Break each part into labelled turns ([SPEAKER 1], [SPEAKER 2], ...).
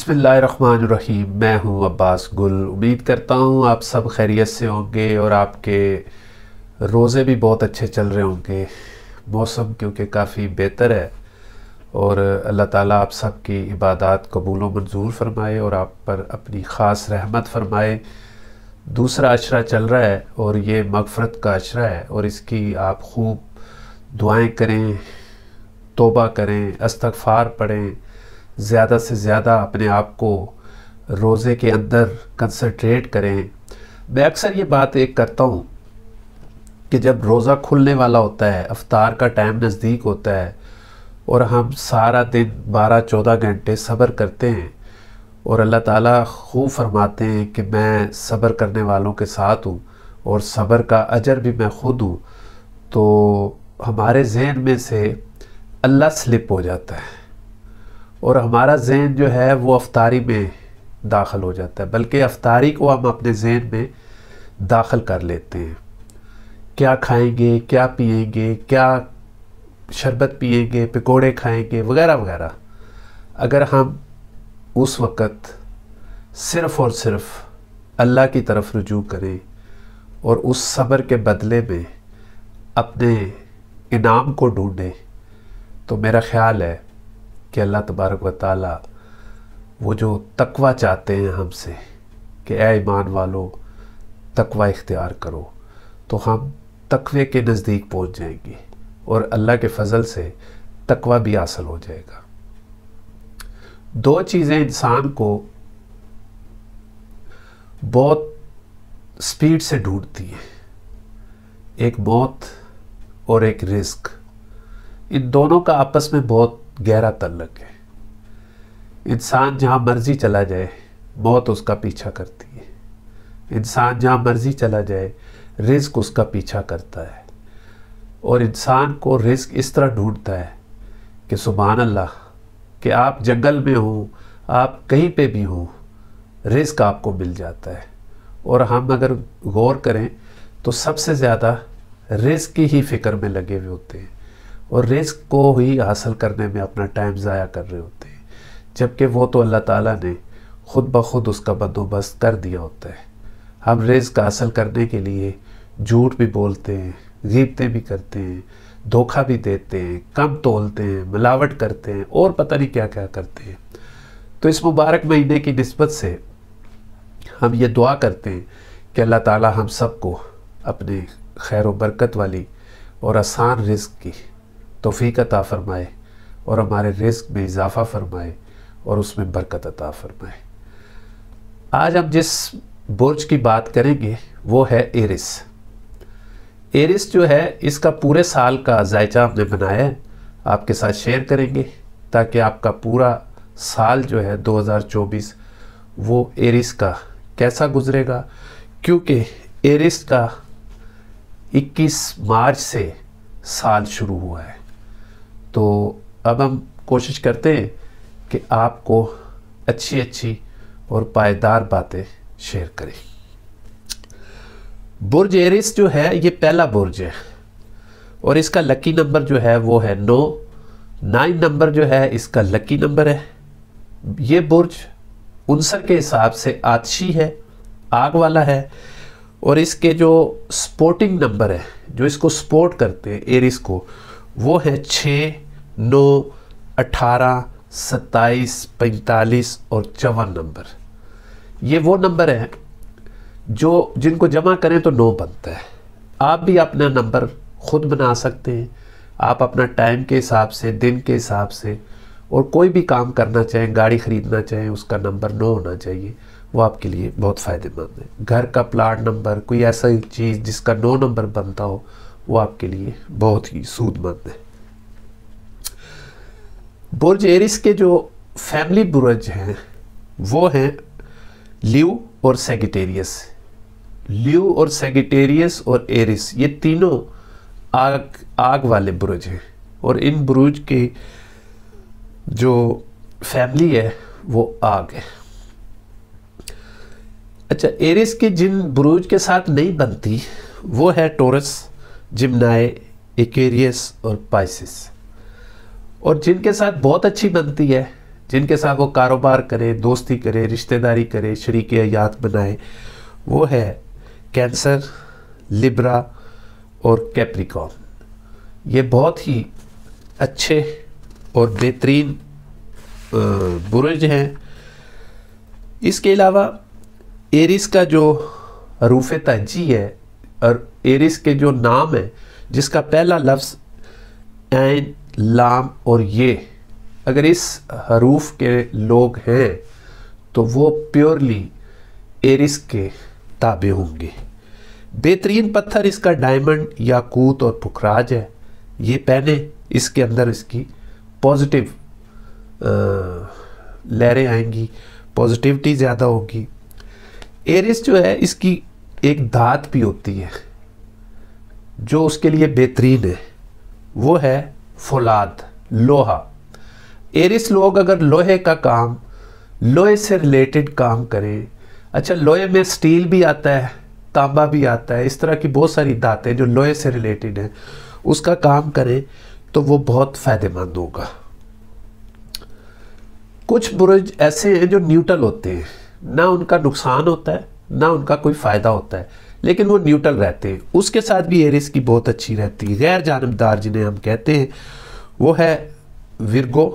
[SPEAKER 1] बिस्मिल्लाहिर्रहमानिर्रहीम। मैं हूं अब्बास गुल। उम्मीद करता हूं आप सब खैरियत से होंगे और आपके रोज़े भी बहुत अच्छे चल रहे होंगे। मौसम क्योंकि काफ़ी बेहतर है और अल्लाह ताला आप सब की इबादत कबूल व मंजूर फरमाए और आप पर अपनी ख़ास रहमत फरमाए। दूसरा अशरा चल रहा है और ये मग़फ़रत का अशरा है और इसकी आप खूब दुआएं करें, तौबा करें, इस्तग़फ़ार पढ़ें, ज़्यादा से ज़्यादा अपने आप को रोज़े के अंदर कंसंट्रेट करें। मैं अक्सर ये बात एक करता हूँ कि जब रोज़ा खुलने वाला होता है, अफ्तार का टाइम नज़दीक होता है और हम सारा दिन 12-14 घंटे सब्र करते हैं और अल्लाह ताला खूब फरमाते हैं कि मैं सब्र करने वालों के साथ हूँ और सब्र का अजर भी मैं ख़ुद हूँ, तो हमारे जहन में से अल्लाह स्लिप हो जाता है और हमारा जहन जो है वो अफ्तारी में दाखिल हो जाता है, बल्कि अफ्तारी को हम अपने जहन में दाखिल कर लेते हैं। क्या खाएंगे, क्या पिएंगे, क्या शरबत पिएंगे, पकोड़े खाएंगे, वगैरह वगैरह। अगर हम उस वक़्त सिर्फ़ और सिर्फ अल्लाह की तरफ रुजू करें और उस सब्र के बदले में अपने इनाम को ढूंढें, तो मेरा ख़्याल है कि अल्लाह तबारक व तआला वो जो तकवा चाहते हैं हमसे कि ए ईमान वालों तकवा इख्तियार करो, तो हम तकवे के नज़दीक पहुंच जाएंगे और अल्लाह के फ़ज़ल से तकवा भी हासिल हो जाएगा। दो चीज़ें इंसान को बहुत स्पीड से ढूंढती हैं, एक मौत और एक रिस्क। इन दोनों का आपस में बहुत गहरा तल्लुक़ है। इंसान जहाँ मर्ज़ी चला जाए मौत उसका पीछा करती है, इंसान जहाँ मर्ज़ी चला जाए रिस्क उसका पीछा करता है और इंसान को रिस्क इस तरह ढूंढता है कि सुभान अल्लाह कि आप जंगल में हो, आप कहीं पे भी हो, रिस्क आपको मिल जाता है। और हम अगर गौर करें तो सबसे ज़्यादा रिस्क की ही फ़िक्र में लगे हुए होते हैं और रिस्क को ही हासिल करने में अपना टाइम ज़ाया कर रहे होते हैं, जबकि वो तो अल्लाह ताला ने ख़ुद ब खुद उसका बंदोबस्त कर दिया होता है। हम रिस्क हासिल करने के लिए झूठ भी बोलते हैं, ग़ीबतें भी करते हैं, धोखा भी देते हैं, कम तोलते हैं, मिलावट करते हैं और पता नहीं क्या क्या करते हैं। तो इस मुबारक महीने की निस्बत से हम ये दुआ करते हैं कि अल्लाह ताला हम सबको अपने खैर व बरकत वाली और आसान रिस्क की तौफीक अता फ़रमाए और हमारे रिस्क में इजाफ़ा फ़रमाए और उसमें बरकत अता फ़रमाए। आज हम जिस बुर्ज की बात करेंगे वो है एरिस। एरिस जो है इसका पूरे साल का जायचा हमने बनाया है, आपके साथ शेयर करेंगे ताकि आपका पूरा साल जो है 2024 वो एरिस का कैसा गुजरेगा, क्योंकि एरिस का 21 मार्च से साल शुरू हुआ है। तो अब हम कोशिश करते हैं कि आपको अच्छी अच्छी और पायदार बातें शेयर करें। बुर्ज एरिस जो है ये पहला बुर्ज है और इसका लकी नंबर जो है वो है 9 नंबर जो है इसका लकी नंबर है। ये बुर्ज उनसर के हिसाब से आतिशी है, आग वाला है और इसके जो स्पोर्टिंग नंबर है, जो इसको सपोर्ट करते हैं एरिस को, वो है 6, 9, 18, 27, 45 और 54 नंबर। ये वो नंबर हैं जो जिनको जमा करें तो 9 बनता है। आप भी अपना नंबर ख़ुद बना सकते हैं, आप अपना टाइम के हिसाब से, दिन के हिसाब से, और कोई भी काम करना चाहें, गाड़ी ख़रीदना चाहें, उसका नंबर 9 होना चाहिए, वो आपके लिए बहुत फ़ायदेमंद है। घर का प्लाट नंबर, कोई ऐसा चीज़ जिसका 9 नंबर बनता हो, वो आपके लिए बहुत ही सूदमंद है। बुर्ज एरिस के जो फैमिली बुर्ज हैं वो हैं लियो और सैजिटेरियस। लियो और सैजिटेरियस और एरिस ये तीनों आग वाले बुर्ज हैं और इन बुर्ज के जो फैमिली है वो आग है। अच्छा, एरिस की जिन बुर्ज के साथ नहीं बनती वो है टोरस, जिम्नाई, एक्वेरियस और पाइसिस, और जिनके साथ बहुत अच्छी बनती है जिनके साथ वो कारोबार करे, दोस्ती करे, रिश्तेदारी करे, शरीक हयात बनाए, वो है कैंसर, लिब्रा और कैप्रिकॉर्न। ये बहुत ही अच्छे और बेहतरीन बुरुज हैं। इसके अलावा एरिस का जो हरूफ तहजी है और एरिस के जो नाम है, जिसका पहला लफ्ज़ ऐन, लाम और ये, अगर इस हरूफ के लोग हैं तो वो प्योरली एरिस के ताबे होंगे। बेहतरीन पत्थर इसका डायमंड, याकूत और पुखराज है। ये पहने इसके अंदर इसकी पॉजिटिव लहरें आएंगी, पॉजिटिविटी ज़्यादा होगी। एरिस जो है इसकी एक धात भी होती है जो उसके लिए बेहतरीन है, वो है फौलाद, लोहा। एरिस लोग अगर लोहे का काम, लोहे से रिलेटेड काम करें, अच्छा लोहे में स्टील भी आता है, तांबा भी आता है, इस तरह की बहुत सारी धातें जो लोहे से रिलेटेड हैं, उसका काम करें तो वो बहुत फ़ायदेमंद होगा। कुछ बुरुज ऐसे हैं जो न्यूट्रल होते हैं, ना उनका नुकसान होता है ना उनका कोई फ़ायदा होता है, लेकिन वो न्यूट्रल रहते हैं। उसके साथ भी एरिस की बहुत अच्छी रहती है। गैर जानबदार जिन्हें हम कहते हैं वो है विर्गो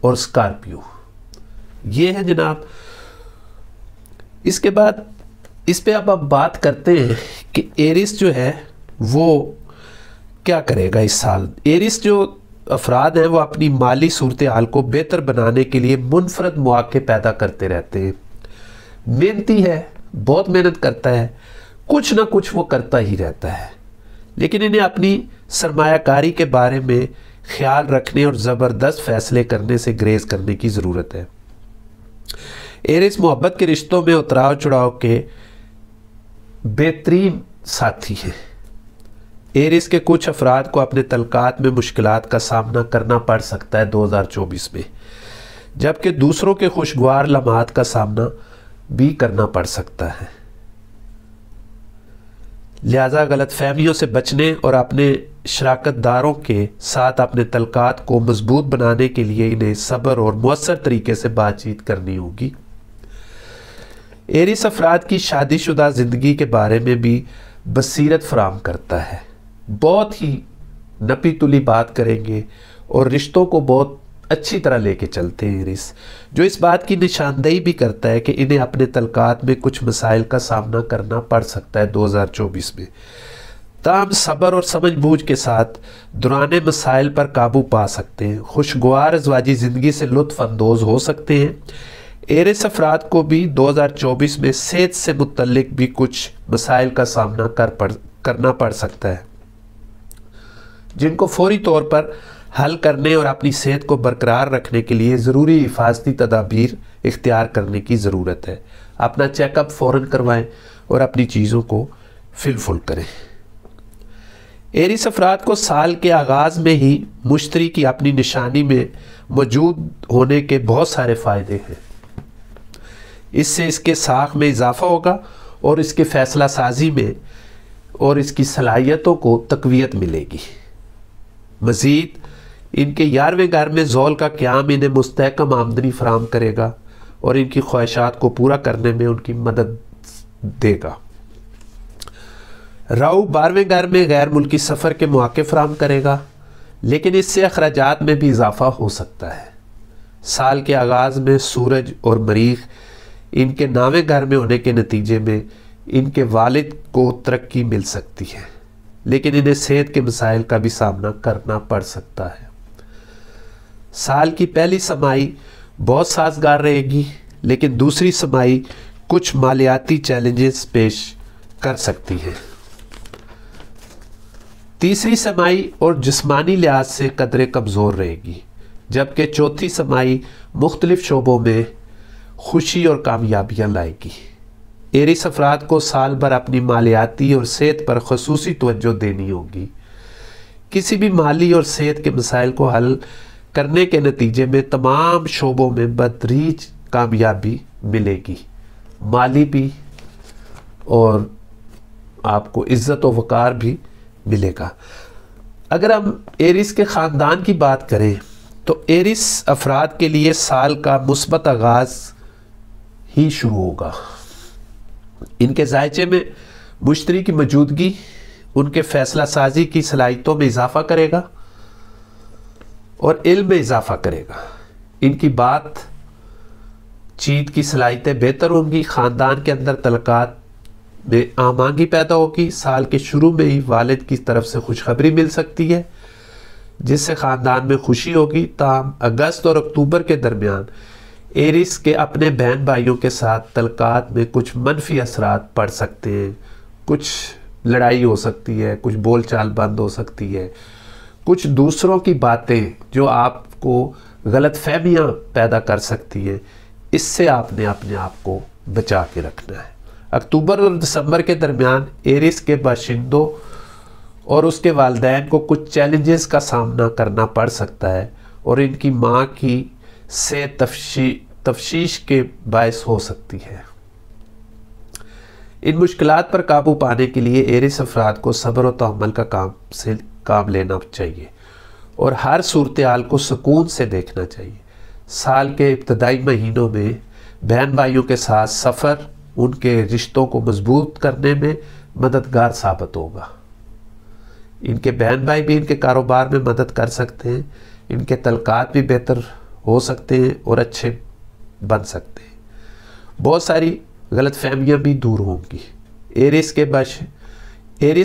[SPEAKER 1] और स्कॉर्पियो। ये है जनाब। इसके बाद इस पे अब बात करते हैं कि एरिस जो है वो क्या करेगा इस साल। एरिस जो अफराद हैं वो अपनी माली सूरत हाल को बेहतर बनाने के लिए मुनफरद मौके पैदा करते रहते हैं। मेहनती है, बहुत मेहनत करता है, कुछ ना कुछ वो करता ही रहता है, लेकिन इन्हें अपनी सरमायाकारी के बारे में ख्याल रखने और ज़बरदस्त फैसले करने से ग्रेज करने की ज़रूरत है। एरिस मोहब्बत के रिश्तों में उतराव चढ़ाव के बेहतरीन साथी हैं। एरिस के कुछ अफराद को अपने तलकात में मुश्किलात का सामना करना पड़ सकता है 2024 में, जबकि दूसरों के खुशगवार लम्हात का सामना भी करना पड़ सकता है। लिहाजा गलत फहमियों से बचने और अपने शराकतदारों के साथ अपने तलकात को मजबूत बनाने के लिए इन्हें सब्र और मुअस्सर तरीके से बातचीत करनी होगी। एरिस अफराद की शादीशुदा ज़िंदगी के बारे में भी बसीरत फराहम करता है। बहुत ही नपी तुली बात करेंगे और रिश्तों को बहुत अच्छी तरह लेके चलते हैं एरिस, जो इस बात की निशानदेही भी करता है कि इन्हें अपने तलकात में कुछ मसाइल का सामना करना पड़ सकता है 2024 में। ताम सब्र और समझबूझ के साथ दुराने मसाइल पर काबू पा सकते हैं, खुशगवार अज़वाजी ज़िंदगी से लुत्फ़ अंदोज़ हो सकते हैं। एरिस अफराद को भी 2024 में सेहत से मुतल्लिक भी कुछ मसाइल का सामना करना पड़ सकता है, जिनको फौरी तौर पर हल करने और अपनी सेहत को बरकरार रखने के लिए ज़रूरी हिफाजती तदाबीर इख्तियार करने की ज़रूरत है। अपना चेकअप फ़ौरन करवाएं और अपनी चीज़ों को फिलफुल करें। एरिस अफराद को साल के आगाज़ में ही मुश्तरी की अपनी निशानी में मौजूद होने के बहुत सारे फ़ायदे हैं। इससे इसके साख में इजाफ़ा होगा और इसके फ़ैसला साजी में और इसकी सलाहियतों को तक़वियत मिलेगी। मज़ीद इनके 11वें घर में ज़ौल का क़याम इन्हें मुस्तहकम आमदनी फराहम करेगा और इनकी ख्वाहिशात को पूरा करने में उनकी मदद देगा। राहु 12वें घर में गैर मुल्की सफ़र के मौके फराहम करेगा, लेकिन इससे अखराजात में भी इजाफ़ा हो सकता है। साल के आगाज़ में सूरज और मरीख इनके 9वें घर में होने के नतीजे में इनके वालिद को तरक्की मिल सकती है, लेकिन इन्हें सेहत के मसाइल का भी सामना करना पड़ सकता है। साल की पहली समाई बहुत साजगार रहेगी, लेकिन दूसरी समाई कुछ मालियाती चैलेंजेस पेश कर सकती है। तीसरी समाई और जिस्मानी लिहाज से कदरे कमज़ोर रहेगी, जबकि चौथी समाई मुख्तलिफ शोबों में खुशी और कामयाबियाँ लाएगी। एरिस अफराद को साल भर अपनी मालियाती और सेहत पर ख़ुसूसी तवज्जो देनी होगी। किसी भी माली और सेहत के मसाइल को हल करने के नतीजे में तमाम शोबों में बदरीज कामयाबी मिलेगी, माली भी और आपको इज़्ज़त व वक़ार भी मिलेगा। अगर हम एरिस के ख़ानदान की बात करें तो एरिस अफराद के लिए साल का मुस्बत आगाज़ ही शुरू होगा। इनके जायचे में मुश्तरी की मौजूदगी उनके फैसला साजी की सलाहियतों में इजाफा करेगा और इल्म में इजाफा करेगा। इनकी बात चीत की सलाहियतें बेहतर होंगी। ख़ानदान के अंदर तलकात में आमांगी पैदा होगी। साल के शुरू में ही वालिद की तरफ से खुशखबरी मिल सकती है जिससे ख़ानदान में खुशी होगी। ताहम अगस्त और अक्टूबर के दरमियान एरिस के अपने बहन भाइयों के साथ तलकात में कुछ मनफी असरात पड़ सकते हैं। कुछ लड़ाई हो सकती है, कुछ बोलचाल बंद हो सकती है, कुछ दूसरों की बातें जो आपको गलत फहमियाँ पैदा कर सकती हैं, इससे आपने अपने आप को बचा के रखना है। अक्टूबर और दिसंबर के दरमियान एरिस के बाशिंदों और उसके वालिदैन को कुछ चैलेंजेस का सामना करना पड़ सकता है और इनकी माँ की सेहत तफशीश के बायस हो सकती है। इन मुश्किलात पर काबू पाने के लिए एरिस अफराद को सब्र और तहम्मुल का काम लेना चाहिए और हर सूरत हाल को सुकून से देखना चाहिए। साल के इब्तदाई महीनों में बहन भाइयों के साथ सफ़र उनके रिश्तों को मजबूत करने में मददगार साबित होगा। इनके बहन भाई भी इनके कारोबार में मदद कर सकते हैं। इनके तलकात भी बेहतर हो सकते हैं और अच्छे बन सकते हैं। बहुत सारी गलत फहमियाँ भी दूर होंगी। एरिस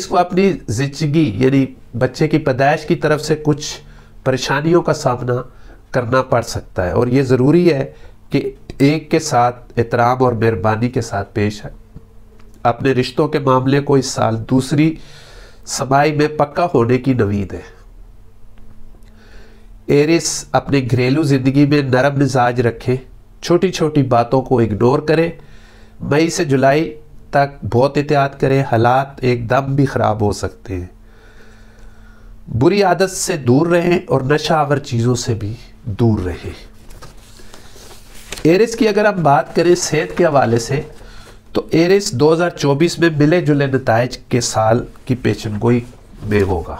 [SPEAKER 1] को अपनी ज़िंदगी यानी बच्चे की पैदाइश की तरफ से कुछ परेशानियों का सामना करना पड़ सकता है और ये ज़रूरी है कि एक के साथ एहतराम और मेहरबानी के साथ पेश है। अपने रिश्तों के मामले को इस साल दूसरी समाई में पक्का होने की नवीद है। एरिस अपनी घरेलू ज़िंदगी में नरम मिजाज रखें, छोटी छोटी बातों को इग्नोर करें। मई से जुलाई तक बहुत एहतियात करें, हालात एकदम भी ख़राब हो सकते हैं। बुरी आदत से दूर रहें और नशा आवर चीज़ों से भी दूर रहें। एरिस की अगर हम बात करें सेहत के हवाले से तो एरिस 2024 में मिले जुले नताइज के साल की पेशनगोई में होगा।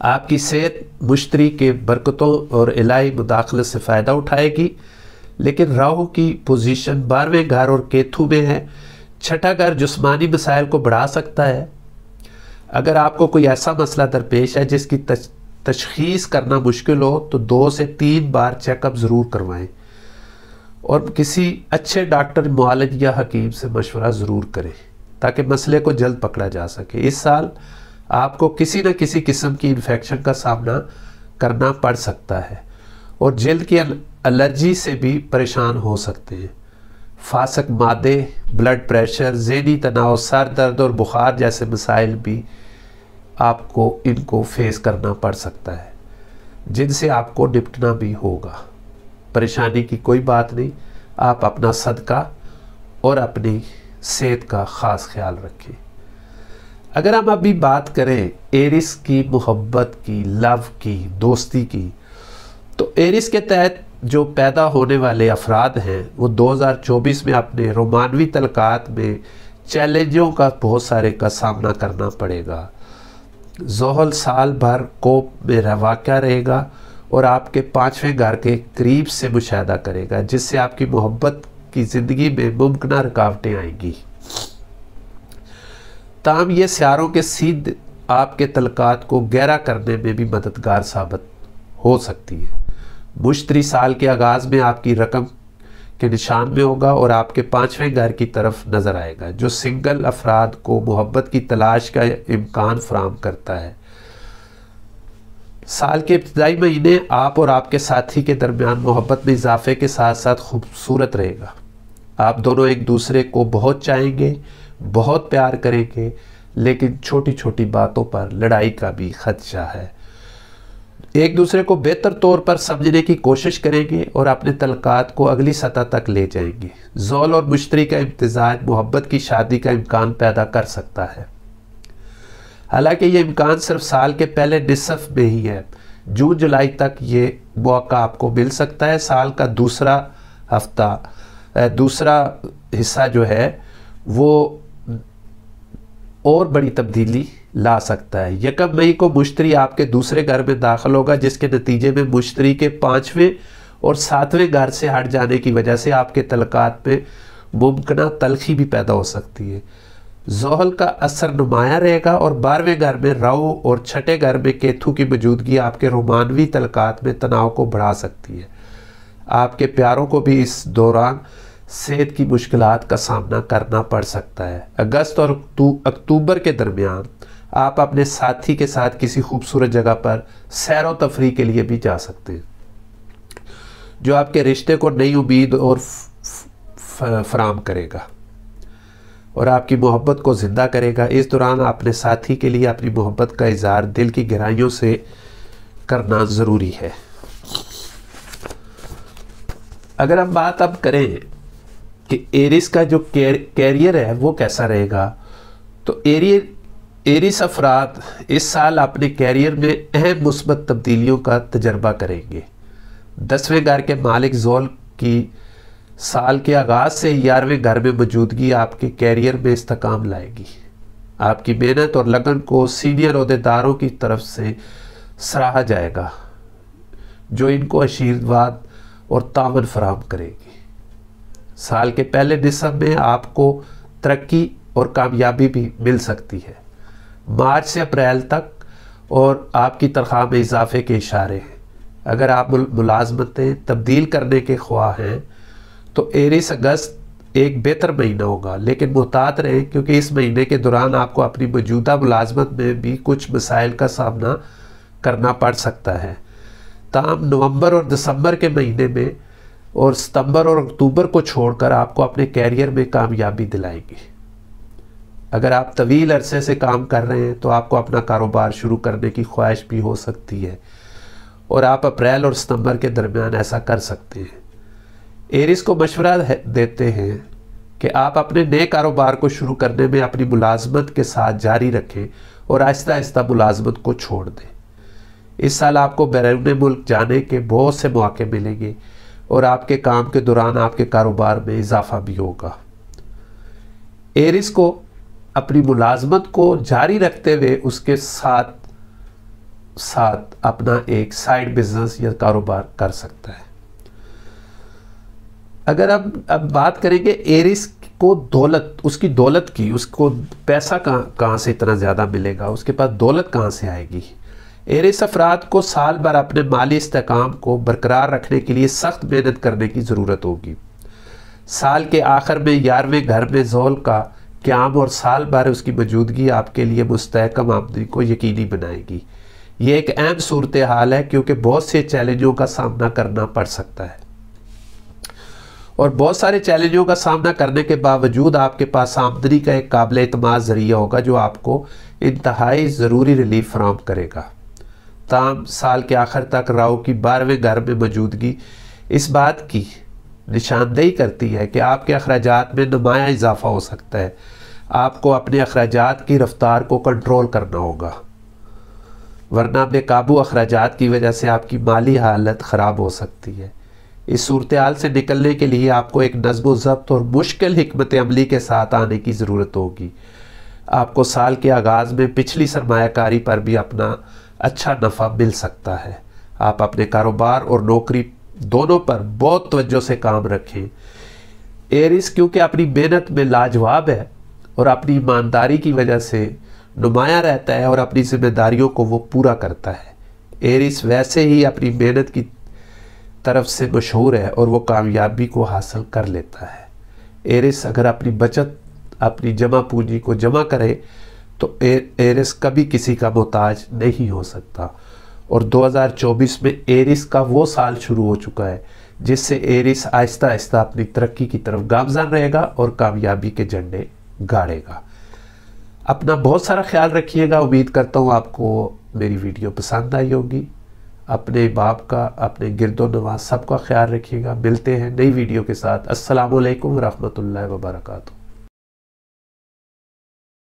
[SPEAKER 1] आपकी सेहत मुश्तरी के बरकतों और इलाही मुदाखलत से फ़ायदा उठाएगी, लेकिन राहु की पोजीशन 12वें घर और केतु में है। छठा घर जिस्मानी मसाइल को बढ़ा सकता है। अगर आपको कोई ऐसा मसला दरपेश है जिसकी तशखीस करना मुश्किल हो तो 2 से 3 बार चेकअप ज़रूर करवाएं और किसी अच्छे डॉक्टर, मुआलिज या हकीम से मशवरा ज़रूर करें ताकि मसले को जल्द पकड़ा जा सके। इस साल आपको किसी न किसी किस्म की इन्फेक्शन का सामना करना पड़ सकता है और जल्द की एलर्जी से भी परेशान हो सकते हैं। फासक मादे, ब्लड प्रेशर, ज़हनी तनाव, सर दर्द और बुखार जैसे मसाइल भी आपको इनको फेस करना पड़ सकता है जिनसे आपको निपटना भी होगा। परेशानी की कोई बात नहीं, आप अपना सदका और अपनी सेहत का ख़ास ख्याल रखें। अगर हम अभी बात करें एरिस की मोहब्बत की, लव की, दोस्ती की, तो एरिस के तहत जो पैदा होने वाले अफराद हैं वो 2024 में अपने रोमानवी तलकात में चैलेंजों का बहुत सारे का सामना करना पड़ेगा। ज़ोहल साल भर कोप में वाक़या रहेगा और आपके 5वें घर के करीब से मुशाहदा करेगा जिससे आपकी मोहब्बत की ज़िंदगी में मुमकिन रुकावटें आएंगी। ताहम ये सियारों के सीध आपके तलकात को गहरा करने में भी मददगार साबित हो सकती है। मुश्तरी साल के आगाज़ में आपकी रकम के निशान में होगा और आपके 5वें घर की तरफ नज़र आएगा जो सिंगल अफराद को मोहब्बत की तलाश का इम्कान फराहम करता है। साल के इब्तदाई महीने आप और आपके साथी के दरमियान मोहब्बत में इजाफे के साथ साथ खूबसूरत रहेगा। आप दोनों एक दूसरे को बहुत चाहेंगे, बहुत प्यार करेंगे, लेकिन छोटी छोटी बातों पर लड़ाई का भी खदशा है। एक दूसरे को बेहतर तौर पर समझने की कोशिश करेंगे और अपने तलकात को अगली सतह तक ले जाएंगे। ज़ौल और मुश्तरी का इम्तिज़ाज मोहब्बत की शादी का इम्कान पैदा कर सकता है। हालांकि ये इम्कान सिर्फ साल के पहले निसफ में ही है। जून जुलाई तक ये मौका आपको मिल सकता है। साल का दूसरा हिस्सा जो है वो और बड़ी तब्दीली ला सकता है। 1 मई को मुश्तरी आपके दूसरे घर में दाखिल होगा, जिसके नतीजे में मुश्तरी के 5वें और 7वें घर से हट जाने की वजह से आपके तलकात में मुमकिन तलखी भी पैदा हो सकती है। ज़ोहल का असर नुमाया रहेगा और 12वें घर में राहु और 6ठे घर में केतु की मौजूदगी आपके रोमानवी तलकात में तनाव को बढ़ा सकती है। आपके प्यारों को भी इस दौरान सेहत की मुश्किलात का सामना करना पड़ सकता है। अगस्त और अक्टूबर के दरमियान आप अपने साथी के साथ किसी खूबसूरत जगह पर सैर व तफरी के लिए भी जा सकते हैं, जो आपके रिश्ते को नई उम्मीद और फराम करेगा और आपकी मोहब्बत को ज़िंदा करेगा। इस दौरान अपने साथी के लिए अपनी मोहब्बत का इज़हार दिल की गहराइयों से करना ज़रूरी है। अगर हम बात अब करें कि एरिस का जो कैरियर है वो कैसा रहेगा, तो एरिस अफराद इस साल अपने कैरियर में अहम मुस्बत तब्दीलियों का तजर्बा करेंगे। 10वें घर के मालिक ज़ोल की साल के आगाज़ से 11वें घर में मौजूदगी आपके कैरियर में इस्तेकाम लाएगी। आपकी मेहनत और लगन को सीनियर ओहदेदारों की तरफ से सराहा जाएगा, जो इनको आशीर्वाद और तावन फराहम करेगी। साल के पहले निसब में आपको तरक्की और कामयाबी भी मिल सकती है। मार्च से अप्रैल तक और आपकी तनख्वाह में इजाफे के इशारे हैं। अगर आप मुलाजमतें तब्दील करने के ख्वाह हैं तो एरिस अगस्त एक बेहतर महीना होगा, लेकिन मुहतात रहें क्योंकि इस महीने के दौरान आपको अपनी मौजूदा मुलाजमत में भी कुछ मसाइल का सामना करना पड़ सकता है। ताहम नवंबर और दिसंबर के महीने में और सितंबर और अक्टूबर को छोड़कर आपको अपने कैरियर में कामयाबी दिलाएंगे। अगर आप तवील अरसे से काम कर रहे हैं तो आपको अपना कारोबार शुरू करने की ख्वाहिश भी हो सकती है और आप अप्रैल और सितंबर के दरमियान ऐसा कर सकते हैं। एरिस को मशवरा देते हैं कि आप अपने नए कारोबार को शुरू करने में अपनी मुलाजमत के साथ जारी रखें और आहिस्ता आहिस्ता मुलाजमत को छोड़ दें। इस साल आपको बैरून मुल्क जाने के बहुत से मौके मिलेंगे और आपके काम के दौरान आपके कारोबार में इजाफा भी होगा। एरिस को अपनी मुलाजमत को जारी रखते हुए उसके साथ साथ अपना एक साइड बिजनेस या कारोबार कर सकता है। अगर अब बात करेंगे एरिस को दौलत, उसकी दौलत की, उसको पैसा कहाँ से इतना ज़्यादा मिलेगा, उसके पास दौलत कहाँ से आएगी। एरिस अफराद को साल भर अपने माली इस्तेकाम को बरकरार रखने के लिए सख्त मेहनत करने की ज़रूरत होगी। साल के आखिर में 11वें घर में ज़ोल का क़याम और साल भर उसकी मौजूदगी आपके लिए मुस्तहकम आमदनी को यकीनी बनाएगी। ये एक अहम सूरत हाल है क्योंकि बहुत से चैलेंजों का सामना करना पड़ सकता है और बहुत सारे चैलेंजों का सामना करने के बावजूद आपके पास आमदनी का एक काबिल एतमाद ज़रिया होगा जो आपको इंतहाई ज़रूरी रिलीफ फराहम करेगा। ताम साल के आखिर तक राहु की 12वें घर में मौजूदगी इस बात की निशानदेही करती है कि आपके अखराजात में नुमाया इजाफा हो सकता है। आपको अपने अखराजात की रफ्तार को कंट्रोल करना होगा, वरना बेकाबू अखराजात की वजह से आपकी माली हालत ख़राब हो सकती है। इस सूरत हाल से निकलने के लिए आपको एक नज़्म व ज़ब्त और मुश्किल हिकमत अमली के साथ आने की ज़रूरत होगी। आपको साल के आगाज़ में पिछली सरमायाकारी पर भी अपना अच्छा नफ़ा मिल सकता है। आप अपने कारोबार और नौकरी दोनों पर बहुत तवज्जो से काम रखें। एरिस क्योंकि अपनी मेहनत में लाजवाब है और अपनी ईमानदारी की वजह से नुमाया रहता है और अपनी जिम्मेदारियों को वो पूरा करता है। एरिस वैसे ही अपनी मेहनत की तरफ से मशहूर है और वो कामयाबी को हासिल कर लेता है। एरिस अगर अपनी बचत, अपनी जमा पूंजी को जमा करे तो एरिस कभी किसी का मोहताज नहीं हो सकता और 2024 में एरिस का वो साल शुरू हो चुका है जिससे एरिस आहिस्ता आहिस्ता अपनी तरक्की की तरफ गामज़न रहेगा और कामयाबी के झंडे गाड़ेगा। अपना बहुत सारा ख्याल रखिएगा। उम्मीद करता हूँ आपको मेरी वीडियो पसंद आई होगी। अपने बाप का, अपने गिरदो नवाज सबका ख्याल रखिएगा। मिलते हैं नई वीडियो के साथ। अस्सलामु अलैकुम रहमतुल्लाहि व बरकातुहू।